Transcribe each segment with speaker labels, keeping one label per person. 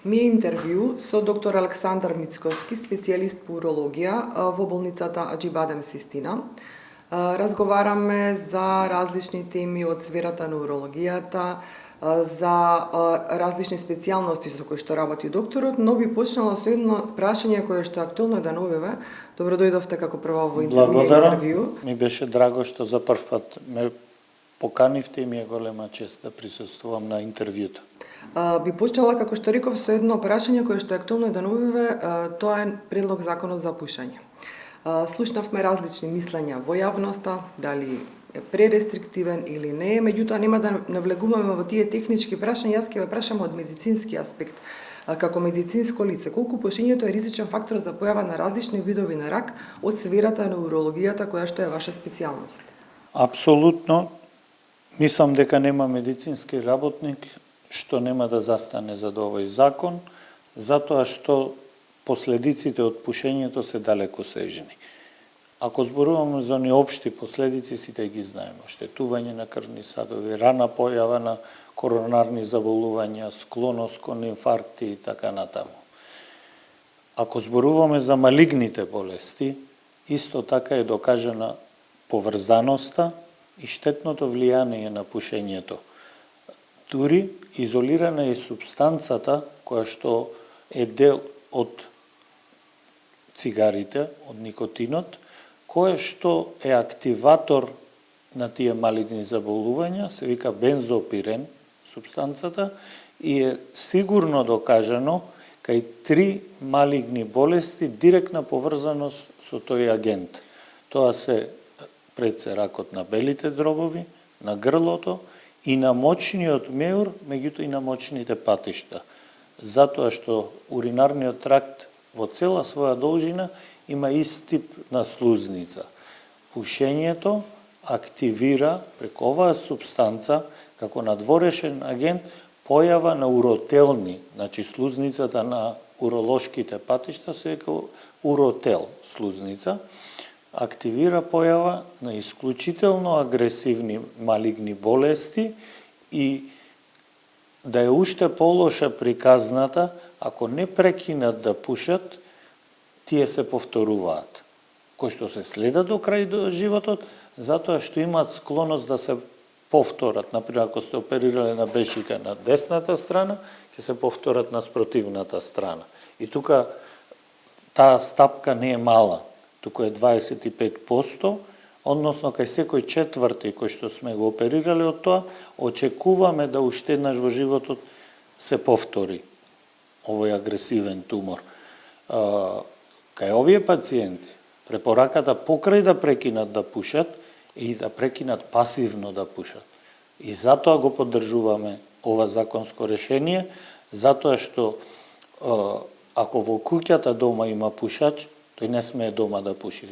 Speaker 1: Ми е интервју со доктор Александар Мицковски, специјалист по урологија во болницата Аџибадем Систина. Разговараме за различни теми од сферата на урологијата, за различни специјалности со кои што работи докторот, но би почнала со едно прашање кое што е актуелно да новиве. Добро дојдовте како прво во интервју.
Speaker 2: Благодарам. Ми беше драго што за прв пат ме поканивте и ми е голема чест да присуствувам на интервјуто.
Speaker 1: Би почнала, како што реков, со едно прашање кое што е актуелно да новиве, тоа е предлог законот за пушење. Слушнавме различни мислења во јавноста, дали е пререстриктивен или не е, меѓутоа нема да навлегуваме во тие технички прашања, јас ќе ве прашам од медицински аспект. Како медицинско лице, колку пушењето е ризичен фактор за појава на различни видови на рак од сферата на урологијата, која што е ваша специјалност?
Speaker 2: Апсолутно. Мислам дека нема медицински работник што нема да застане за овој закон, затоа што последиците од пушењето се далеко сежни. Ако зборуваме за оние општи последици, сите ги знаеме. Оштетување на крвни садови, рана појава на коронарни заболувања, склоност кон инфаркти и така натаму. Ако зборуваме за малигните болести, исто така е докажана поврзаноста и штетното влијание на пушењето. Дури изолирана е супстанцата која што е дел од цигарите, од никотинот, која што е активатор на тие малигни заболувања, се вика бензопирен супстанцата, и е сигурно докажано кај 3 малигни болести директна поврзаност со тој агент. Тоа се пред се ракот на белите дробови, на грлото и на мочниот меур, меѓуто и на мочните патишта. Затоа што уринарниот тракт во цела своја должина има ист тип на слузница. Пушењето активира преку оваа супстанца како надворешен агент појава на уротелни, значи слузницата на уролошките патишта се вика уротел слузница, активира појава на исклучително агресивни малигни болести и да е уште полоша приказната, ако не прекинат да пушат, тие се повторуваат. Кои што се следат до крај до животот, затоа што имаат склоност да се повторат. Например, ако сте оперирале на бешика на десната страна, ќе се повторат на спротивната страна. И тука таа стапка не е мала. Туку е 25%, односно кај секој четврти кој што сме го оперирале од тоа, очекуваме да уште еднаш во животот се повтори овој агресивен тумор. Кај овие пациенти, препораката покрај да прекинат да пушат и да прекинат пасивно да пушат. И затоа го поддржуваме ова законско решение, затоа што ако во куќата дома има пушач, тој не смее дома да пуши,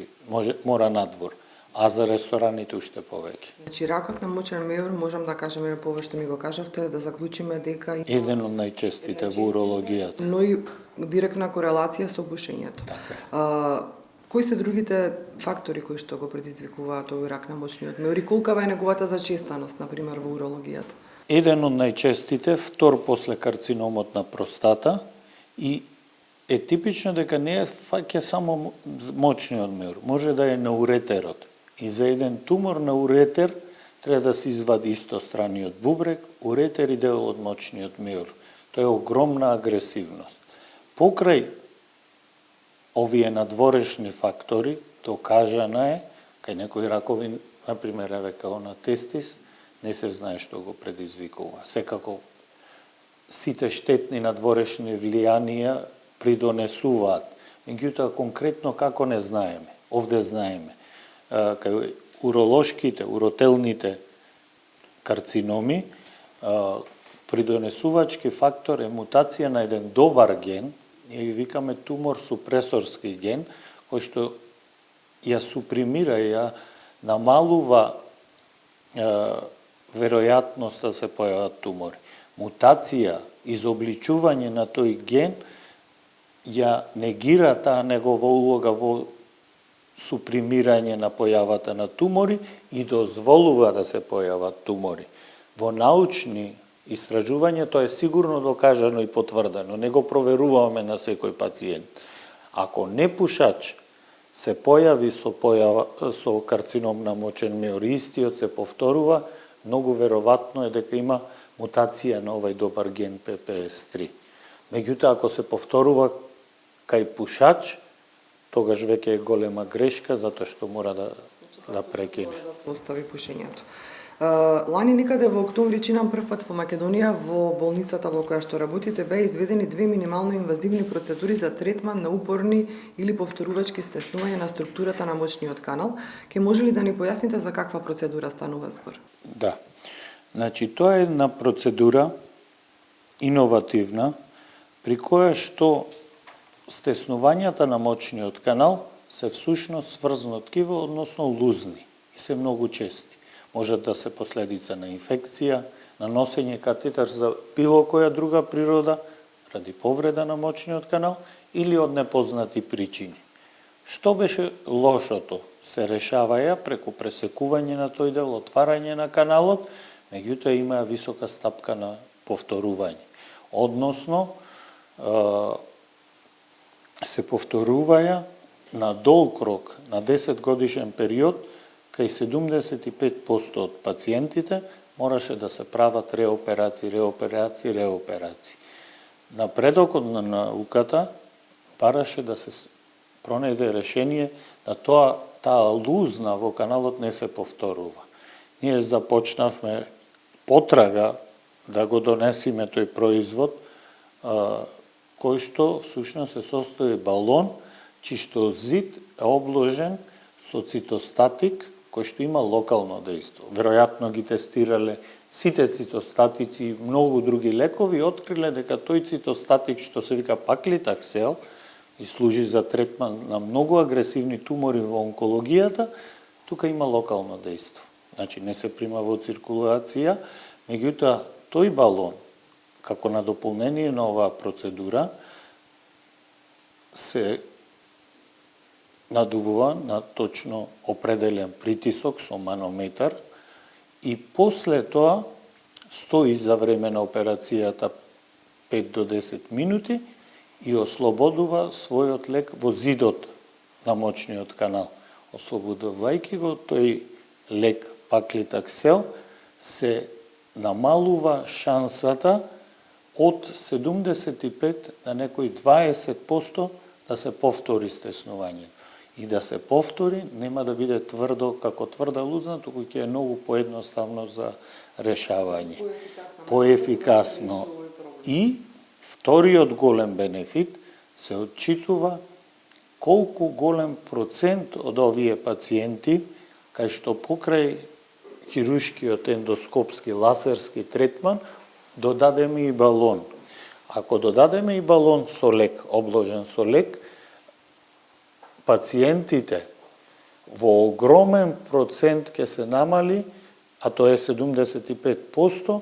Speaker 2: мора надвор, а за рестораните уште повеќе.
Speaker 1: Значи, ракот на мочен меур, можам да кажеме по ова што ми го кажавте, да заклучиме дека
Speaker 2: еден од најчестите во урологијата.
Speaker 1: Но и директна корелација со пушењето. Кои се другите фактори кои што го предизвикуваат овој рак на мочниот меур и колкава е неговата зачестаност, например, во урологијата?
Speaker 2: Еден од најчестите, втор после карциномот на простата, и е типично дека не е фаќа само мочниот меур, може да е на уретерот. И за еден тумор на уретер треба да се извади истостраниот бубрек, уретер и дел од мочниот меур. Тоа е огромна агресивност. Покрај овие надворешни фактори, докажана е, кај некои ракови, например, као на тестис, не се знае што го предизвикува. Секако сите штетни надворешни влијанија придонесуваат. Меѓутоа конкретно како не знаеме. Овде знаеме. Кај уролошките, уротелните карциноми, придонесувачки фактор е мутација на еден добар ген, ние викаме тумор супресорски ген, кој што ја супримира, ја намалува веројатност да се појават тумори. Мутација, изобличување на тој ген ја негира таа негова улога во супримирање на појавата на тумори и дозволува да се појават тумори. Во научни истражување, тоа е сигурно докажано и потврдено. Не го проверуваме на секој пациент. Ако непушач се појави со карцином на мочен меор, истиот се повторува, многу веројатно е дека има мутација на овај добар ген PPS3. Меѓутоа, ако се повторува кај пушач, тогаш веќе е голема грешка, затоа што мора да прекине.
Speaker 1: Да се остави пушењето. Лани некаде во октомври чинам првпат во Македонија во болницата во која што работите беа изведени 2 минимално инвазивни процедури за третман на упорни или повторувачки стеснување на структурата на мочниот канал. Ке може ли да ни појасните за каква процедура станува збор?
Speaker 2: Да. Значи, тоа е една процедура иновативна, при која што стеснувањата на мочниот канал се всушност сврзано ткиво, односно лузни, и се многу чести. Може да се последица на инфекција, на носење катетар за било која друга природа, ради повреда на мочниот канал, или од непознати причини. Што беше лошото? Се решаваја преку пресекување на тој дел, отварање на каналот, меѓутоа имаа висока стапка на повторување. Односно, се повторуваја на долг рок, на 10 годишен период, кај 75% од пациентите мораше да се прават реоперации. Напредокот на науката бараше да се пронајде решение да таа лузна во каналот не се повторува. Ние започнавме потрага да го донесиме тој производ, кој што всушност се состои балон, чишто зид е обложен со цитостатик, кој што има локално дејство. Веројатно ги тестирале сите цитостатици и многу други лекови, откриле дека тој цитостатик што се вика паклитаксел и служи за третман на многу агресивни тумори во онкологијата, тука има локално дејство. Значи не се прима во циркулација, меѓутоа тој балон, како на дополнение на оваа процедура, се надувува на точно определен притисок со манометар и после тоа стои за време на операцијата 5 до 10 минути и ослободува својот лек во зидот на мочниот канал. Ослободувајќи го тој лек паклитаксел, се намалува шансата од 75 на некои 20% да се повтори стеснување. И да се повтори, нема да биде тврдо како тврда лузна, туку ќе е многу поедноставно за решавање. Поефикасно. И вториот голем бенефит се отчитува колку голем процент од овие пациенти, кај што покрај хируршкиот ендоскопски лазерски третман, додадеме и балон. Ако додадеме и балон со лек, обложен со лек, пациентите во огромен процент ќе се намали, а тоа е 75%,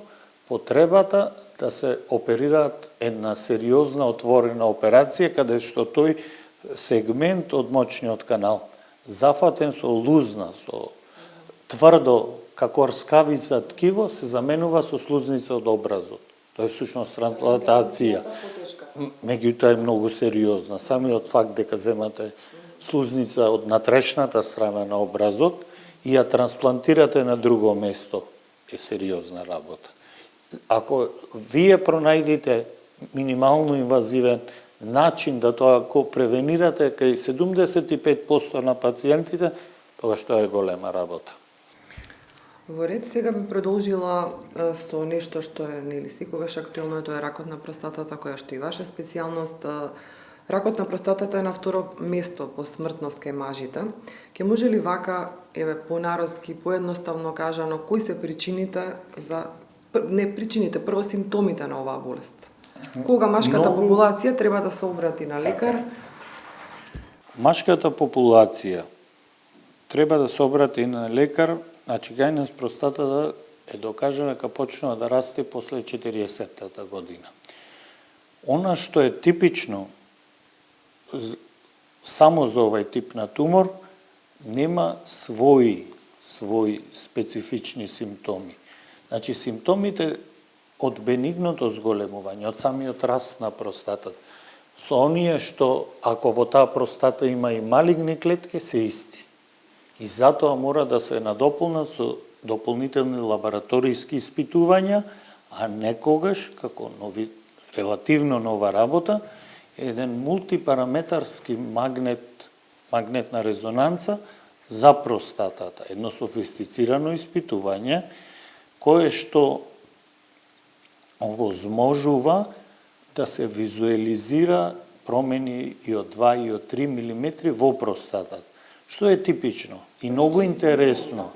Speaker 2: потребата да се оперираат една сериозна отворена операција, каде што тој сегмент од мочниот канал, зафатен со лузна, со тврдо, како рскавица ткиво, се заменува со слузница од образот. Тоа е всушност трансплантација. Меѓутоа е многу сериозна. Самиот факт дека земате слузница од натрешната страна на образот и ја трансплантирате на друго место е сериозна работа. Ако вие пронајдете минимално инвазивен начин да тоа го превенирате кај 75% на пациентите, тогаш тоа е голема работа.
Speaker 1: Во ред сега би продолжила со нешто што е нели секогаш актуелно, тоа е ракот на простатата, која што и ваша специјалност. Ракот на простатата е на второ место по смртност кај мажите. Ке може ли вака, понародски, поедноставно кажано, кои се причините за прво симптомите на оваа болест? Кога машката популација треба да се обрати на лекар?
Speaker 2: Машката популација треба да се обрати на лекар. Значи, кај нас простатата е докажано дека почнува да расте после 40-та година. Она што е типично само за овај тип на тумор, нема своји специфични симптоми. Значи, симптомите од бенигното зголемување, од самиот раст на простатата, со оние што ако во таа простата има и малигни клетки, се исти. И затоа мора да се надополнат со дополнителни лабораториски испитувања, а некогаш, како релативно нова работа, еден мултипараметарски магнетна резонанца за простатата. Едно софистицирано испитување, кое што овозможува да се визуализира промени и од 2 и од 3 милиметри во простатата, што е типично и многу интересно.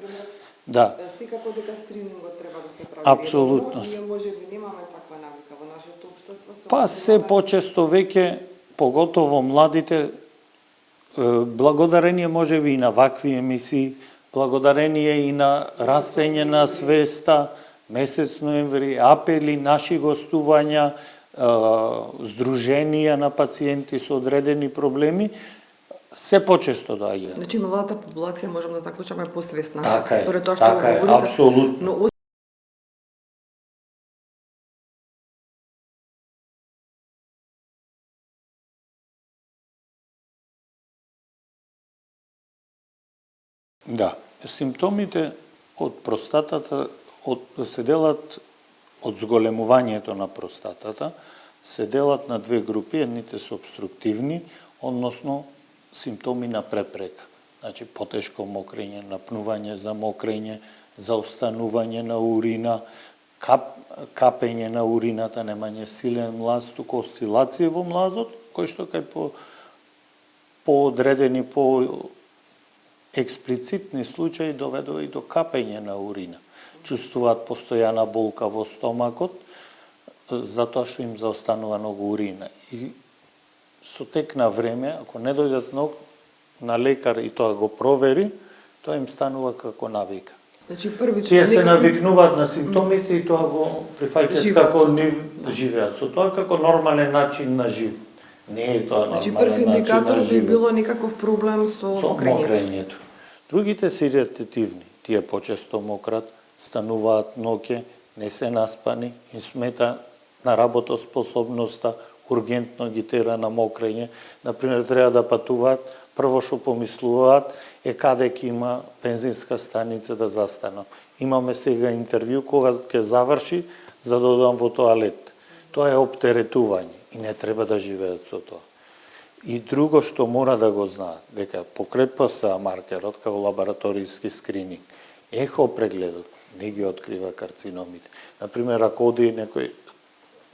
Speaker 2: Да.
Speaker 1: Секако дека скринингот треба да се прави.
Speaker 2: Апсолутно.
Speaker 1: Ние можеби немаме таква навика во нашето општество.
Speaker 2: Па се почесто веќе, поготово младите, благодарение можеби и на вакви емисии, благодарение и на растење на свеста, месец ноември, апели, наши гостувања, здруженија на пациенти со одредени проблеми, се почесто доаѓа.
Speaker 1: Значи, младата популација можеме да заклучаме посвесна.
Speaker 2: Така е,
Speaker 1: според тоа што
Speaker 2: така е,
Speaker 1: говорите.
Speaker 2: апсолутно.
Speaker 1: Но
Speaker 2: Да, симптомите од простатата се делат од зголемувањето на простатата, се делат на две групи, едните се обструктивни, односно симптоми на препрека. Значи, потешко мокрење, напнување за мокрење, заостанување на урина, капење на урината, немање силен млаз, туку осцилација во млазот, кој што кај по одредени, по експлицитни случаи доведува и до капење на урина. Чувствуваат постојана болка во стомакот, затоа што им заостанува многу урина. И со тек на време, ако не дојдат на лекар и тоа го провери, тоа им станува како навика.
Speaker 1: Значи, првично,
Speaker 2: Тие се навикнуваат на симптомите и тоа го прифаќаат како живеат со тоа како нормален начин на живот. Не е тоа нормален
Speaker 1: значи, прв
Speaker 2: начин
Speaker 1: индикатор
Speaker 2: на
Speaker 1: би
Speaker 2: живот.
Speaker 1: било некаков проблем со
Speaker 2: Мокрењето. Другите се иritативни. Тие почесто мократ, стануваат ноќе, не се наспани, им смета на работоспособноста, ургентно ги тера на мокрење. Например, треба да патуваат, прво што помислуваат е каде ќе има бензинска станица да застанам. Имаме сега интервју кога ќе заврши за да одам во тоалет. Тоа е оптеретување и не треба да живеат со тоа. И друго што мора да го знаат, дека покрај ПСА маркерот како лабораториски скрининг, ехо прегледот не ги открива карциномите. Например, ако оди некој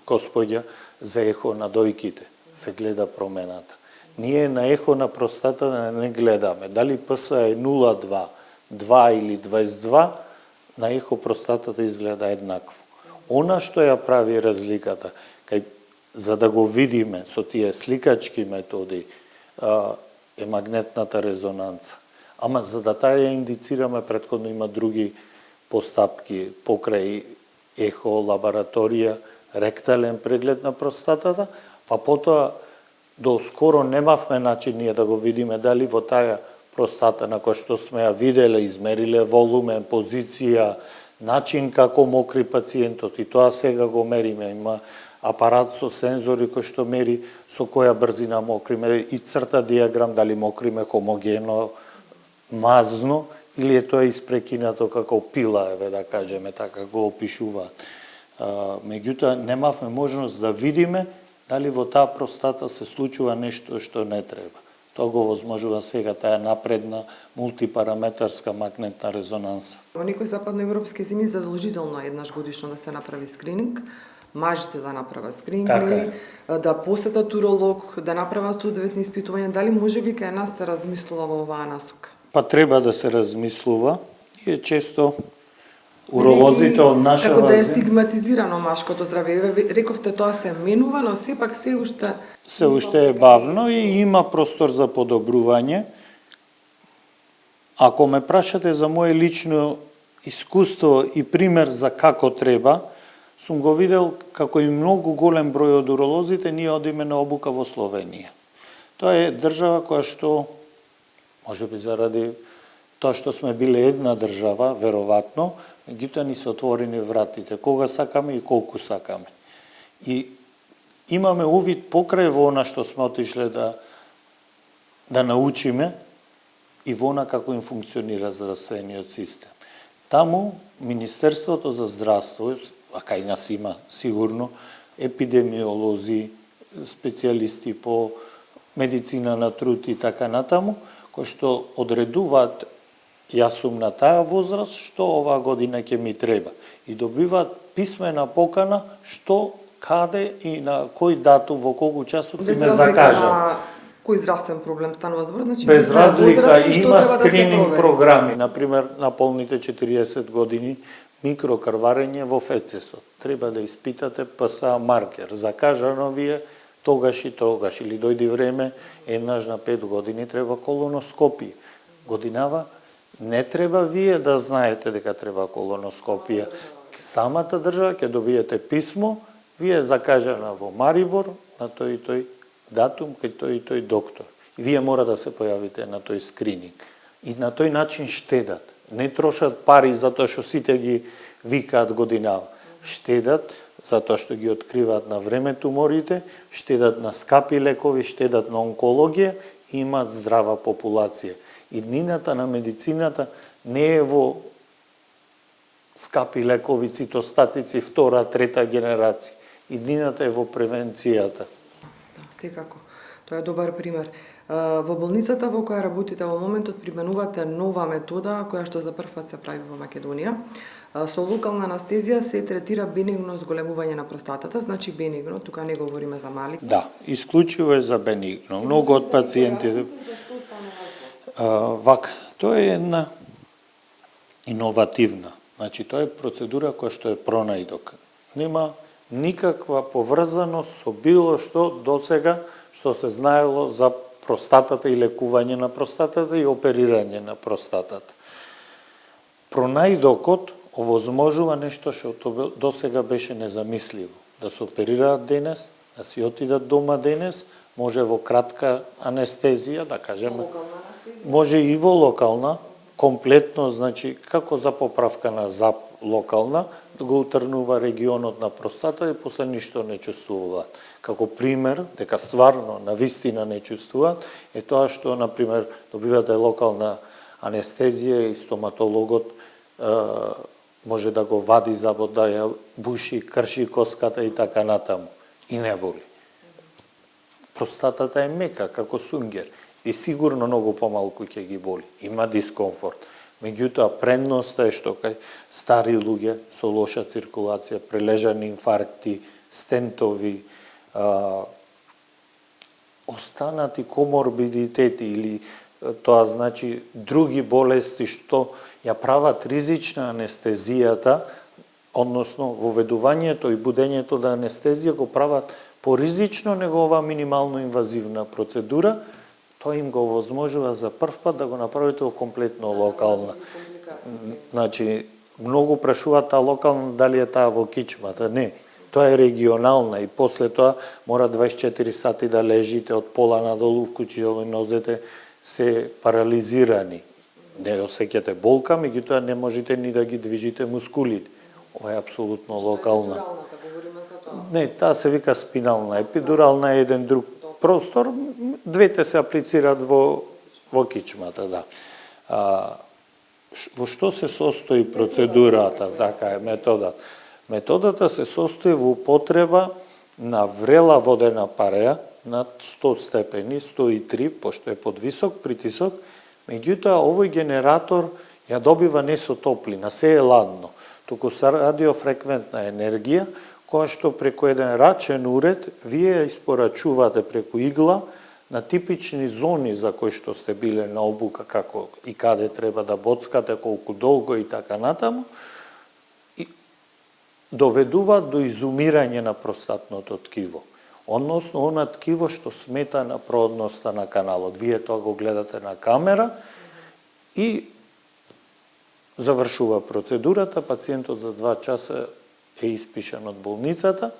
Speaker 2: господја за ехо на дојките, се гледа промената. Ние на ехо на простата не гледаме. Дали ПСА е 0,2, 2 или 22, на ехо простатата изгледа еднакво. Она што ја прави разликата, за да го видиме со тие сликачки методи, е магнетната резонанца. Ама за да таа ја индицираме, претходно има други постапки покрај ехо, лабораторија, ректален преглед на простатата, па потоа до скоро немавме начин ние да го видиме дали во таа простата на која што сме ја виделе, измериле волумен, позиција, начин како мокри пациентот, и тоа сега го мериме. Има апарат со сензори кој што мери со која брзина мокриме и црта диаграм дали мокриме хомогено, мазно или е тоа испрекинато како пила, да кажеме, така го опишуваат. Меѓутоа, немавме можност да видиме дали во таа простата се случува нешто што не треба. Тоа го возможува сега таа напредна мултипараметарска магнетна резонанса.
Speaker 1: Во некои западноевропски земји задолжително е еднаш годишно да се направи скрининг, мажите да направат скрининг,
Speaker 2: Така
Speaker 1: да посетат уролог, да направат соодветни испитувања, дали можеби кај нас се размислува во оваа насока?
Speaker 2: Па треба да се размислува и е често уролозите од наша
Speaker 1: како да е стигматизирано машкото здравје. Рековте тоа се менува, но сепак се уште
Speaker 2: е бавно и има простор за подобрување. Ако ме прашате за моje лично искуство и пример за како треба, сум го видел како и многу голем број од уролозите ние одиме на обука во Словенија. Тоа е држава која што, можеби заради тоа што сме биле една држава, веројатно, меѓутоа ни се отворени вратите, кога сакаме и колку сакаме. И имаме увид покрај во она што сме отишле да научиме и во она како им функционира здравствениот систем. Таму Министерството за здравство, а кај нас има сигурно епидемиолози, специјалисти по медицина на труд и така натаму, кои што одредуваат, јас сум на таа возраст, што оваа година ќе ми треба. И добиваат писмена покана што, каде и на кој датум, во колку часот ќе ме закажат.
Speaker 1: Кој здравствен проблем станува збор? Значи,
Speaker 2: без разлика има
Speaker 1: скрининг
Speaker 2: скрининг програми, например, на полните 40 години, микрокрварење во ФЦС-от. Треба да испитате ПСА маркер. Закажано ви е тогаш и тогаш, или дојде време, еднаш на 5 години треба колоноскопија. Годинава не треба вие да знаете дека треба колоноскопија. Самата држава ќе добиете писмо, вие закажана во Марибор на тој и тој датум кај тој и тој доктор. И вие мора да се појавите на тој скрининг. И на тој начин штедат. Не трошат пари затоа што сите ги викаат годинава. Штедат затоа што ги откриваат на време туморите, штедат на скапи лекови, штедат на онкологија и имаат здрава популација. Иднината на медицината не е во скапи лекови, цитостатици, втора, трета генерација. Иднината е во превенцијата.
Speaker 1: Да, секако. Тоа е добар пример. Во болницата во која работите во моментот применувате нова метода која што за прв пат се прави во Македонија. Со локална анестезија се третира бенигно зголемување на простатата, значи бенигно, тука не говориме за мали.
Speaker 2: Да, исклучиво е за бенигно. Многу од пациентите вака, тоа е една иновативна. Значи тоа е процедура која што е пронајдок. Нема никаква поврзаност со било што досега што се знаело за простатата и лекување на простатата и оперирање на простатата. Пронајдокот овозможува нешто што досега беше незамисливо. Да се оперираат денес, да си отидат дома денес, може во кратка анестезија, да кажеме, може и во локална, комплетно, значи, како за поправка на ЗАП локална, да го утрнува регионот на простата и после ништо не чувствуваат. Како пример, дека стварно, на вистина не чувствуваат, е тоа што, например, добивате локална анестезија и стоматологот може да го вади забот, да ја буши, крши коската и така натаму. И не боли. Простатата е мека, како сунгер. И сигурно многу помалку ќе ги боли. Има дискомфорт. Меѓутоа, предноста е што кај стари луѓе со лоша циркулација, прележани инфаркти, стентови, останати коморбидитети или тоа значи други болести што ја прават ризична анестезијата, односно воведувањето и будењето на анестезија го прават поризично него оваа минимално инвазивна процедура, тоа им го овозможува за прв пат да го направите во комплетно локална. Значи, многу прашуваат таа локална дали е таа во кичмата. Не, тоа е регионална и после тоа мора 24 сати да лежите од пола надолу, вклучително нозете се парализирани. Не осеќате болка, меѓутоа не можете ни да ги движите мускулите. Ова е апсолутно локална. Не, таа се вика спинална. Епидурална е еден друг простор, двете се аплицираат во кичмата, да. Во што се состои процедурата, така е методата? Методата се состои во употреба на врела водена пареја над 100 степени, 103, пошто е под висок притисок, меѓутоа овој генератор ја добива не со топлина, се е ладно, туку со радиофреквентна енергија, која што преку еден рачен уред вие ја испорачувате преку игла на типични зони за кои што сте биле на обука, како и каде треба да боцкате, колку долго и така натаму, и доведуваат до изумирање на простатното ткиво. Односно, она ткиво што смета на продноста на каналот. Вие тоа го гледате на камера и завршува процедурата, пациентот за 2 часа е испишан од болницата.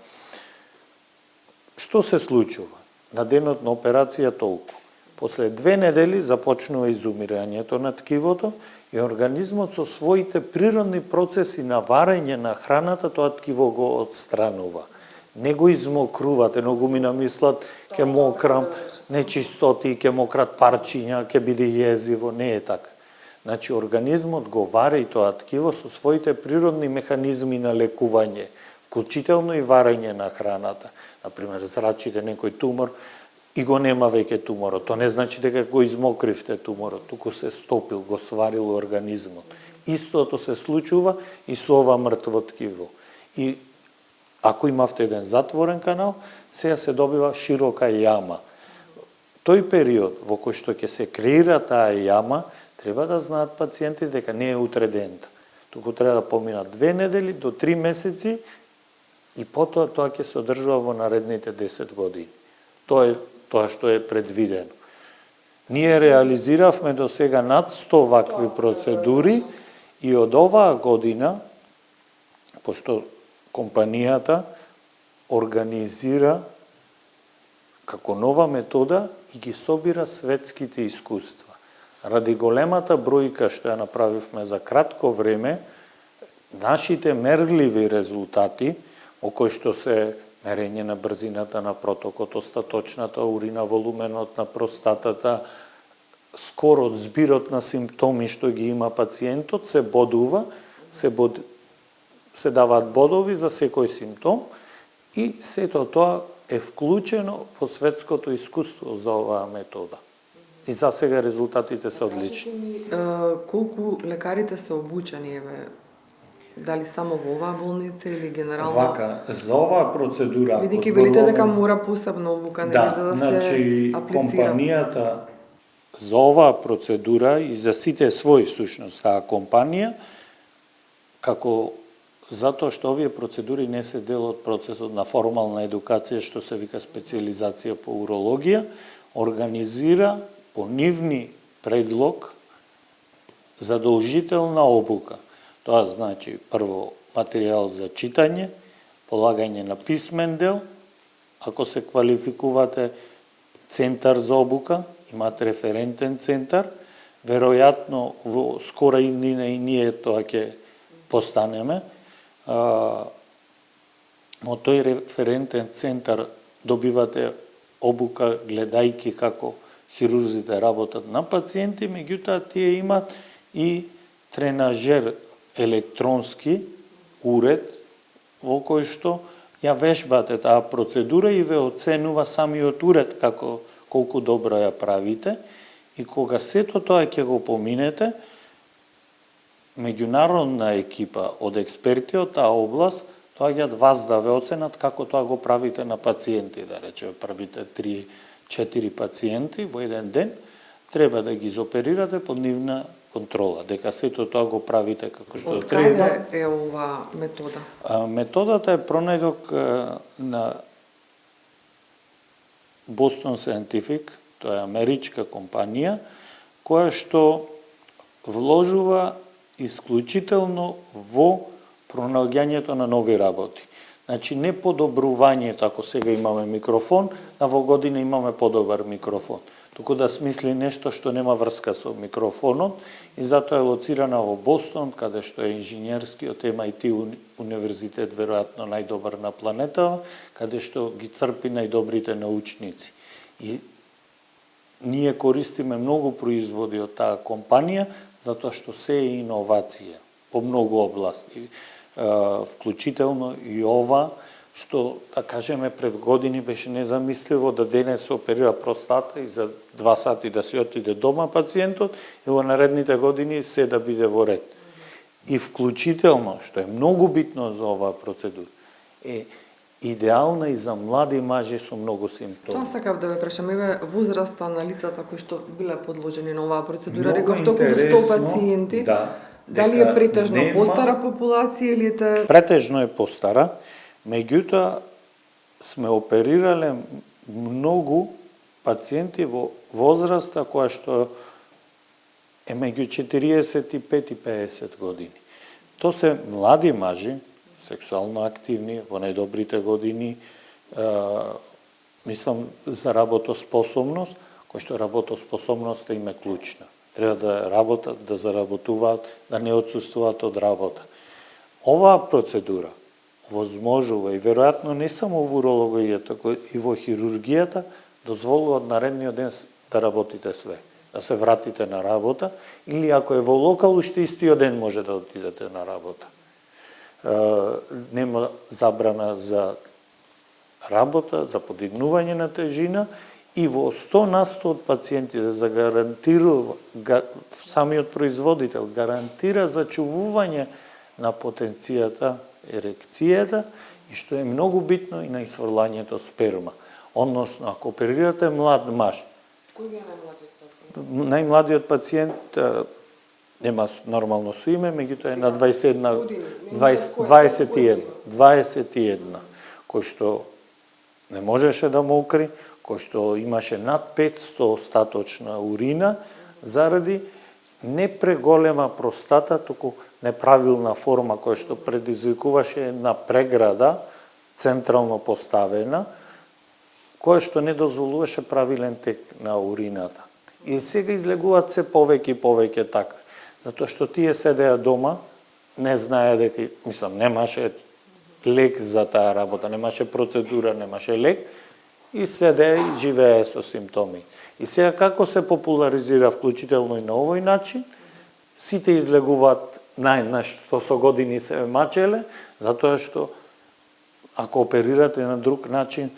Speaker 2: Што се случува? На денот на операција толку. После 2 недели започнува изумирањето на ткивото И организмот со своите природни процеси на варење на храната тоа ткиво го отстранува. Не го измокрувате, многу ми намислат ке мокрам нечистоти, ке мократ парчиња, ке биде језиво, не е така. Значи организмот го вари тоа ткиво со своите природни механизми на лекување, вклучително и варење на храната. Например, зрачите некој тумор и го нема веќе туморот. Тоа не значи дека го измокривте туморот, туку се стопил, го сварил организмот. Истото се случува и со ова мртво ткиво. И ако имавте еден затворен канал, сега се добива широка јама. Тој период во кој што ќе се креира таа јама, треба да знаат пациенти дека не е утредента. Туку треба да поминат 2 недели до 3 месеци и потоа тоа ќе се одржува во наредните 10 години. Тоа е тоа што е предвидено. Ние реализиравме до сега над 100 вакви процедури и од оваа година, пошто компанијата организира како нова метода и ги собира светските искуства. Ради големата бројка што ја направивме за кратко време, нашите мерливи резултати, о кои што се мерење на брзината на протокот, остаточната урина, волуменот на простатата, скорот, збирот на симптоми што ги има пациентот, се бодува, се даваат бодови за секој симптом и сето тоа е вклучено во светското искуство за оваа метода. И за сега резултатите се одлични.
Speaker 1: Колку лекарите се обучени, дали само во оваа болница или генерално?
Speaker 2: Вака, за оваа процедура...
Speaker 1: Бидејќи велите дека мора посебно обука, нели, за да се аплицира?
Speaker 2: Компанијата за оваа процедура и за сите своји всушност таа компанија, како затоа што овие процедури не се дел од процесот на формална едукација, што се вика специализација по урологија, организира по нивни предлог задолжителна обука. Тоа значи прво материјал за читање, полагање на писмен дел, ако се квалификувате центар за обука, имате референтен центар, веројатно во скора иднина и ние тоа ќе постанеме. Во тој референтен центар добивате обука гледајќи како хирурзите работат на пациенти, меѓутоа тие имат и тренажер електронски уред во кој што ја вешбате таа процедура и ве оценува самиот уред како колку добро ја правите и кога сето тоа ќе го поминете, меѓународна екипа од експерти од таа област доаѓаат вас да ве оценат како тоа го правите на пациенти, да речеме првите 3-4 пациенти во еден ден, треба да ги изоперирате под нивна контрола, дека сето тоа го правите како што треба.
Speaker 1: Од каде е оваа метода?
Speaker 2: Методата е пронајдок на Boston Scientific, тоа е америчка компанија, која што вложува исклучително во пронаоѓањето на нови работи. Значи, не подобрувањето, ако сега имаме микрофон, а во година имаме подобар микрофон. Туку да смисли нешто што нема врска со микрофонот и затоа е лоцирана во Бостон, каде што е инженерскиот MIT универзитет, веројатно најдобар на планетава, каде што ги црпи најдобрите научници. И ние користиме многу производи од таа компанија, затоа што се е иновација по многу области, вклучително и ова, што, да кажеме, пред години беше незамисливо да денес се оперира простата и за 2 сати да се отиде дома пациентот и во наредните години се да биде во ред. И вклучително, што е многу битно за оваа процедура, е идеална и за млади мажи со многу симптоми.
Speaker 1: Тоа сакав да ве прашам, возраста на лицата кои што биле подложени на оваа процедура,
Speaker 2: Многу
Speaker 1: реков околу 100 пациенти.
Speaker 2: Да.
Speaker 1: Дали е претежно постара популација или е...
Speaker 2: Претежно е постара, меѓутоа сме оперирале многу пациенти во возраста која што е меѓу 45 и 50 години. То се млади мажи, сексуално активни, во најдобрите години, мислам за работоспособност, кој што работоспособноста им е клучна. треба да работат, да заработуваат, да не отсуствуваат од работа. Оваа процедура возможува и веројатно не само во урологијата, туку и во хирургијата дозволува од наредниот ден да работите све, да се вратите на работа, или ако е во локал, уште истиот ден може да отидете на работа. Нема забрана за работа, за подигнување на тежина, и во 100% од пациентите за гарантирува, самиот производител гарантира зачувување на потенцијата, ерекцијата, и што е многу битно, и на исфрлањето сперма. Односно, ако оперирате млад маж,
Speaker 1: Кој е најмладиот пациент?
Speaker 2: Најмладиот пациент нема нормално со име, меѓутоа е на 21, кој што не можеше да мокри, кој што имаше над 500 остаточна урина, заради не преголема простата, туку неправилна форма која што предизвикуваше една преграда, централно поставена, која што не дозволуваше правилен тек на урината. И сега излегуваат се повеќе и повеќе така, затоа што тие седеа дома, не знае дека, немаше лек за таа работа, немаше процедура, немаше лек, и седеа и живее со симптоми. И сега како се популаризира, вклучително и на овој начин, сите излегуваат најнаш, што со години се мачеле, затоа што ако оперирате на друг начин,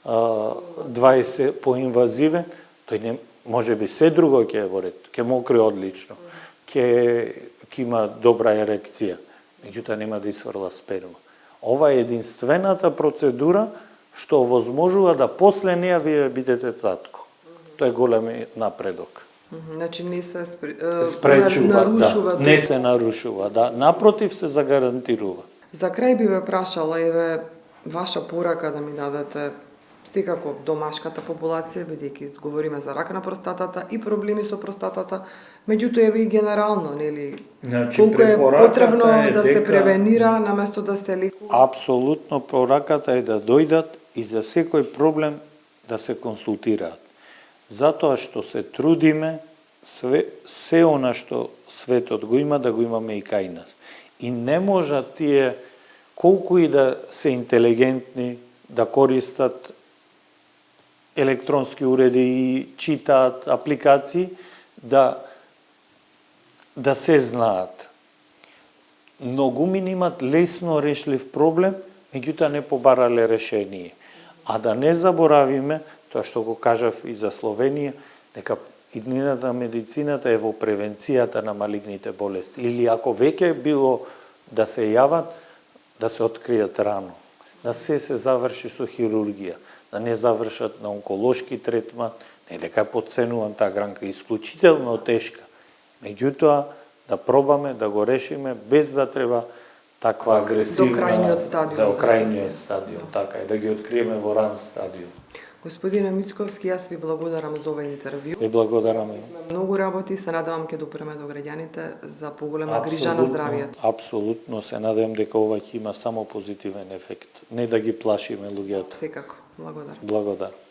Speaker 2: 20 поинвазивен, тој не може би се друго ќе е во ред, ќе мокри одлично, ќе има добра ерекција, меѓутоа нема да исфрла сперма. Ова е единствената процедура што возможува да после неа вие бидете татко. Тоа е голем напредок.
Speaker 1: Значи не се
Speaker 2: спречува,
Speaker 1: нарушува.
Speaker 2: Не се нарушува, да. Напротив, се загарантирува.
Speaker 1: За крај би ве прашала, еве, ваша порака да ми дадете секако домашката популација, бидејќи говориме за рак на простатата и проблеми со простатата, меѓутоа еве и генерално, нели, колку е потребно да се превенира наместо да се лекува?
Speaker 2: Апсолутно, пораката е да дојдат и за секој проблем да се консултираат. Затоа што се трудиме се она што светот го има, да го имаме и кај нас. И не можат тие, колку и да се интелигентни, да користат електронски уреди и читаат апликации, да се знаат. Многумини имат лесно решлив проблем, меѓутоа не побарале решение. А да не заборавиме, тоа што го кажав и за Словенија, дека иднината медицината е во превенцијата на малигните болести. Или ако веќе било да се јават, да се откријат рано. Да се заврши со хирургија, да не завршат на онколошки третман, не дека подценувам таа гранка, исклучително тешка. Меѓутоа, да пробаме да го решиме без да треба таква агресивна...
Speaker 1: До крајниот стадиум.
Speaker 2: До крајниот стадиум, така е, да ги откриеме во ран стадиум.
Speaker 1: Господине Мицковски, јас ви благодарам за ова интервју.
Speaker 2: Ви благодараме.
Speaker 1: Многу работи, се надевам ќе допреме до граѓаните за поголема грижа на здравието.
Speaker 2: Апсолутно, се надевам дека ова ќе има само позитивен ефект. Не да ги плашиме луѓето.
Speaker 1: Секако. Благодарам.
Speaker 2: Благодарам.